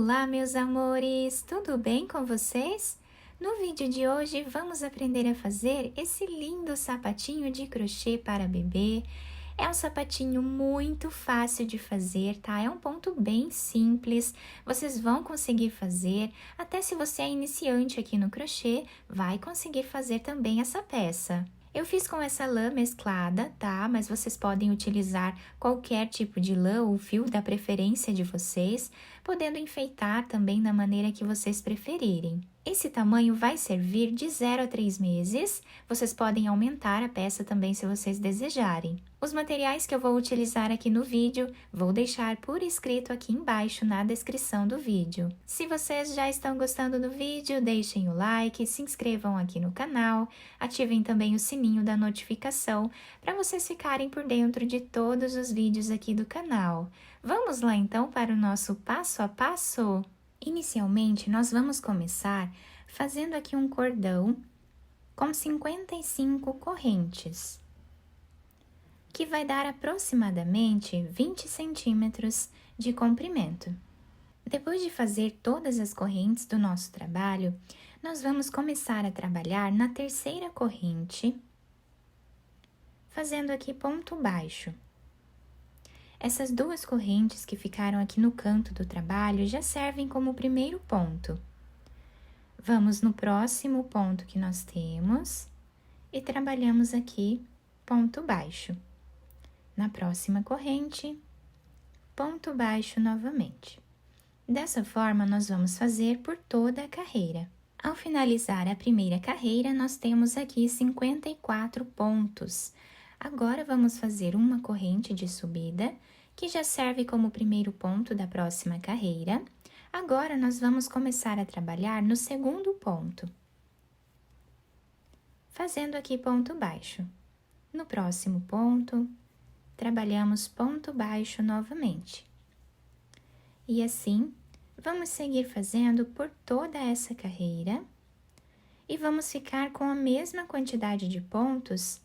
Olá, meus amores! Tudo bem com vocês? No vídeo de hoje, vamos aprender a fazer esse lindo sapatinho de crochê para bebê. É um sapatinho muito fácil de fazer, tá? É um ponto bem simples, vocês vão conseguir fazer. Até se você é iniciante aqui no crochê, vai conseguir fazer também essa peça. Eu fiz com essa lã mesclada, tá? Mas vocês podem utilizar qualquer tipo de lã ou fio da preferência de vocês, podendo enfeitar também da maneira que vocês preferirem. Esse tamanho vai servir de 0 a 3 meses, vocês podem aumentar a peça também se vocês desejarem. Os materiais que eu vou utilizar aqui no vídeo, vou deixar por escrito aqui embaixo na descrição do vídeo. Se vocês já estão gostando do vídeo, deixem o like, se inscrevam aqui no canal, ativem também o sininho da notificação para vocês ficarem por dentro de todos os vídeos aqui do canal. Vamos lá então para o nosso passo a passo? Inicialmente, nós vamos começar fazendo aqui um cordão com 55 correntes, que vai dar aproximadamente 20 centímetros de comprimento. Depois de fazer todas as correntes do nosso trabalho, nós vamos começar a trabalhar na terceira corrente, fazendo aqui ponto baixo. Essas duas correntes que ficaram aqui no canto do trabalho já servem como primeiro ponto. Vamos no próximo ponto que nós temos e trabalhamos aqui ponto baixo. Na próxima corrente, ponto baixo novamente. Dessa forma, nós vamos fazer por toda a carreira. Ao finalizar a primeira carreira, nós temos aqui 54 pontos. Agora, vamos fazer uma corrente de subida, que já serve como primeiro ponto da próxima carreira. Agora, nós vamos começar a trabalhar no segundo ponto, fazendo aqui ponto baixo. No próximo ponto, trabalhamos ponto baixo novamente. E assim, vamos seguir fazendo por toda essa carreira e vamos ficar com a mesma quantidade de pontos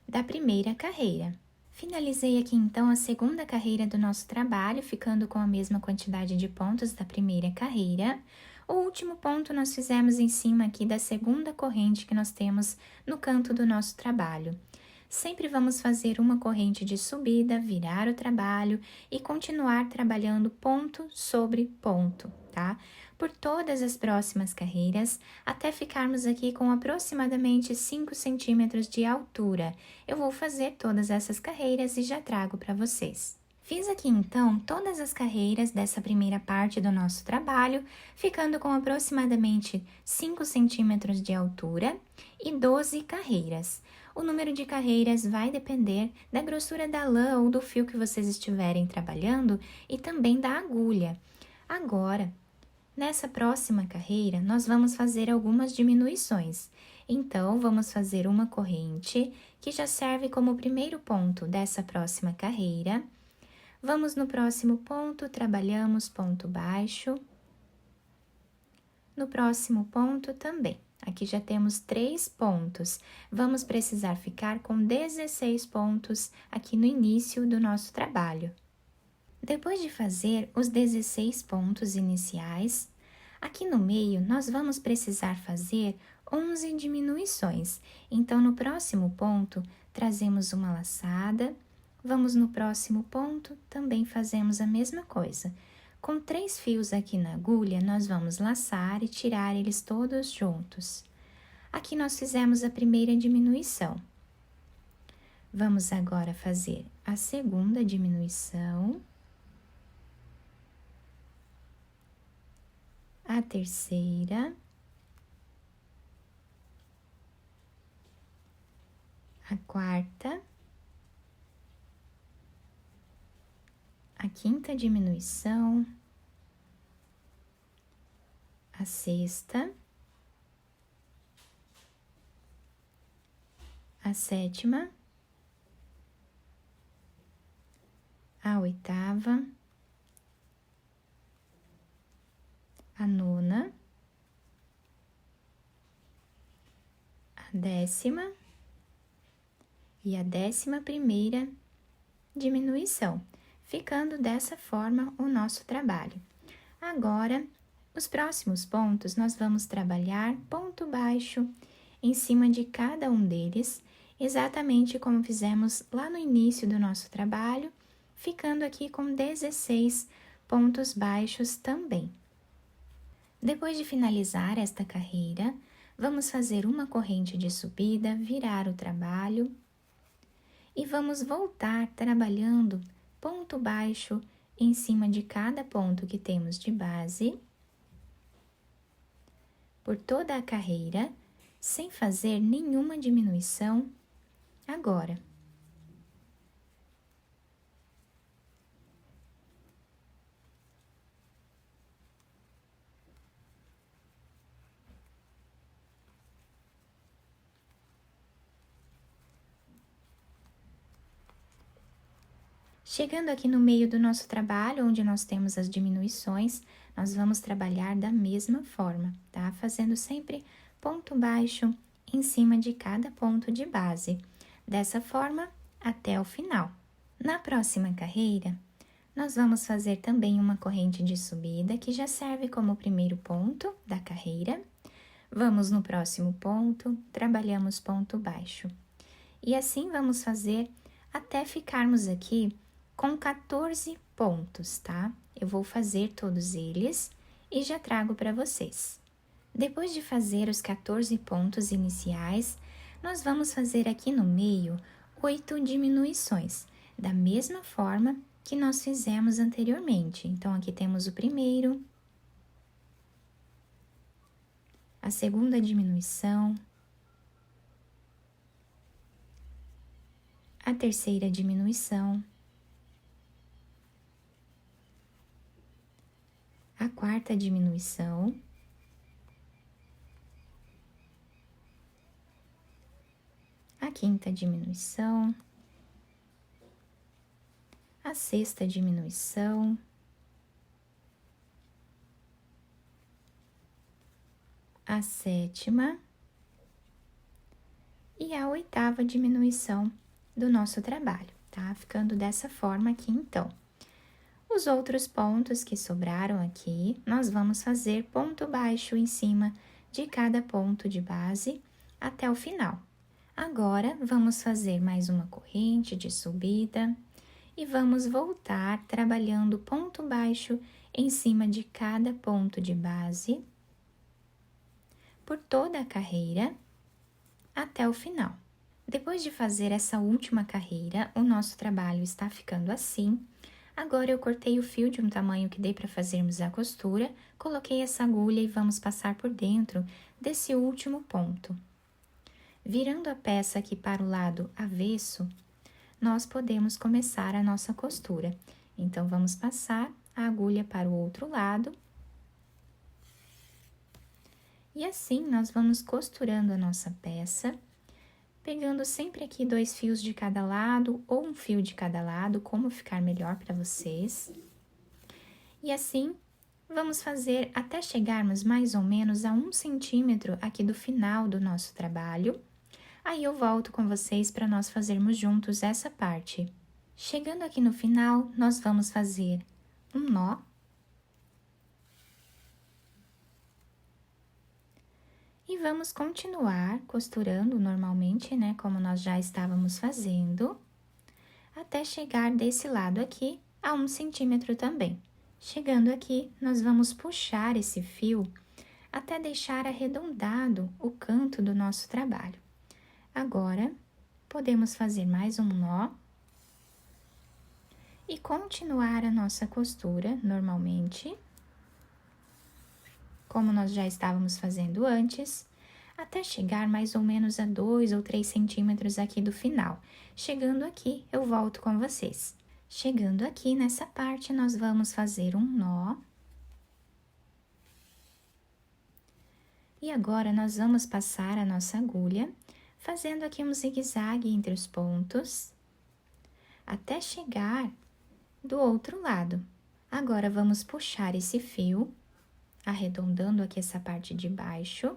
da primeira carreira. Finalizei aqui então a segunda carreira do nosso trabalho, ficando com a mesma quantidade de pontos da primeira carreira. O último ponto nós fizemos em cima aqui da segunda corrente que nós temos no canto do nosso trabalho. Sempre vamos fazer uma corrente de subida, virar o trabalho e continuar trabalhando ponto sobre ponto, tá? Por todas as próximas carreiras, até ficarmos aqui com aproximadamente 5 centímetros de altura. Eu vou fazer todas essas carreiras e já trago para vocês. Fiz aqui então todas as carreiras dessa primeira parte do nosso trabalho, ficando com aproximadamente 5 centímetros de altura e 12 carreiras. O número de carreiras vai depender da grossura da lã ou do fio que vocês estiverem trabalhando e também da agulha. Agora, nessa próxima carreira, nós vamos fazer algumas diminuições. Então, vamos fazer uma corrente que já serve como primeiro ponto dessa próxima carreira. Vamos no próximo ponto, trabalhamos ponto baixo. No próximo ponto também. Aqui já temos 3 pontos. Vamos precisar ficar com 16 pontos aqui no início do nosso trabalho. Depois de fazer os 16 pontos iniciais, aqui no meio nós vamos precisar fazer 11 diminuições. Então, no próximo ponto, trazemos uma laçada. Vamos no próximo ponto, também fazemos a mesma coisa. Com 3 fios aqui na agulha, nós vamos laçar e tirar eles todos juntos. Aqui nós fizemos a primeira diminuição. Vamos agora fazer a segunda diminuição, a terceira, a quarta, a quinta diminuição, a sexta, a sétima, a oitava, a nona, a décima e a 11ª diminuição, ficando dessa forma o nosso trabalho. Agora, os próximos pontos nós vamos trabalhar ponto baixo em cima de cada um deles, exatamente como fizemos lá no início do nosso trabalho, ficando aqui com 16 pontos baixos também. Depois de finalizar esta carreira, vamos fazer uma corrente de subida, virar o trabalho e vamos voltar trabalhando ponto baixo em cima de cada ponto que temos de base, por toda a carreira, sem fazer nenhuma diminuição agora. Chegando aqui no meio do nosso trabalho, onde nós temos as diminuições, nós vamos trabalhar da mesma forma, tá? Fazendo sempre ponto baixo em cima de cada ponto de base, dessa forma até o final. Na próxima carreira, nós vamos fazer também uma corrente de subida, que já serve como o primeiro ponto da carreira. Vamos no próximo ponto, trabalhamos ponto baixo. E assim vamos fazer até ficarmos aqui com 14 pontos, tá? Eu vou fazer todos eles e já trago para vocês. Depois de fazer os 14 pontos iniciais, nós vamos fazer aqui no meio 8 diminuições, da mesma forma que nós fizemos anteriormente. Então, aqui temos o primeiro, a segunda diminuição, a terceira diminuição, a quarta diminuição, a quinta diminuição, a sexta diminuição, a sétima e a oitava diminuição do nosso trabalho, tá? Ficando dessa forma aqui, então. Os outros pontos que sobraram aqui, nós vamos fazer ponto baixo em cima de cada ponto de base até o final. Agora, vamos fazer mais uma corrente de subida e vamos voltar trabalhando ponto baixo em cima de cada ponto de base por toda a carreira até o final. Depois de fazer essa última carreira, o nosso trabalho está ficando assim. Agora, eu cortei o fio de um tamanho que dê para fazermos a costura, coloquei essa agulha e vamos passar por dentro desse último ponto. Virando a peça aqui para o lado avesso, nós podemos começar a nossa costura. Então, vamos passar a agulha para o outro lado. E assim, nós vamos costurando a nossa peça, pegando sempre aqui 2 fios de cada lado ou um fio de cada lado, como ficar melhor para vocês. E assim, vamos fazer até chegarmos mais ou menos a 1 centímetro aqui do final do nosso trabalho. Aí eu volto com vocês para nós fazermos juntos essa parte. Chegando aqui no final, nós vamos fazer um nó. E vamos continuar costurando normalmente, né, como nós já estávamos fazendo, até chegar desse lado aqui a 1 centímetro também. Chegando aqui, nós vamos puxar esse fio até deixar arredondado o canto do nosso trabalho. Agora, podemos fazer mais um nó e continuar a nossa costura normalmente, como nós já estávamos fazendo antes, até chegar mais ou menos a 2 ou 3 centímetros aqui do final. Chegando aqui, eu volto com vocês. Chegando aqui nessa parte, nós vamos fazer um nó. E agora, nós vamos passar a nossa agulha, fazendo aqui um zigue-zague entre os pontos, até chegar do outro lado. Agora, vamos puxar esse fio, arredondando aqui essa parte de baixo.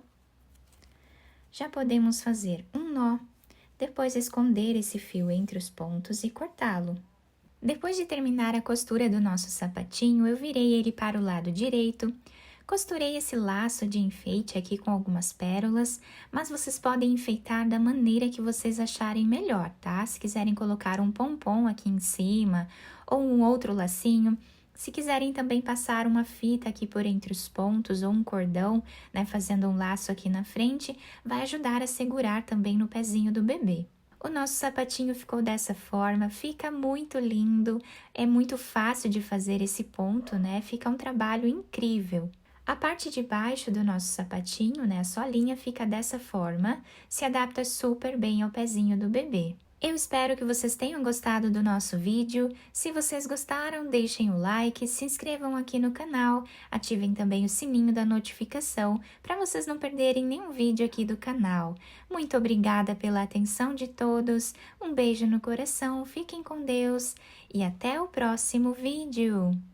Já podemos fazer um nó, depois esconder esse fio entre os pontos e cortá-lo. Depois de terminar a costura do nosso sapatinho, eu virei ele para o lado direito. Costurei esse laço de enfeite aqui com algumas pérolas, mas vocês podem enfeitar da maneira que vocês acharem melhor, tá? Se quiserem colocar um pompom aqui em cima ou um outro lacinho, se quiserem também passar uma fita aqui por entre os pontos ou um cordão, né, fazendo um laço aqui na frente, vai ajudar a segurar também no pezinho do bebê. O nosso sapatinho ficou dessa forma, fica muito lindo, é muito fácil de fazer esse ponto, né? Fica um trabalho incrível. A parte de baixo do nosso sapatinho, né, a solinha fica dessa forma, se adapta super bem ao pezinho do bebê. Eu espero que vocês tenham gostado do nosso vídeo. Se vocês gostaram, deixem o like, se inscrevam aqui no canal, ativem também o sininho da notificação para vocês não perderem nenhum vídeo aqui do canal. Muito obrigada pela atenção de todos, um beijo no coração, fiquem com Deus e até o próximo vídeo!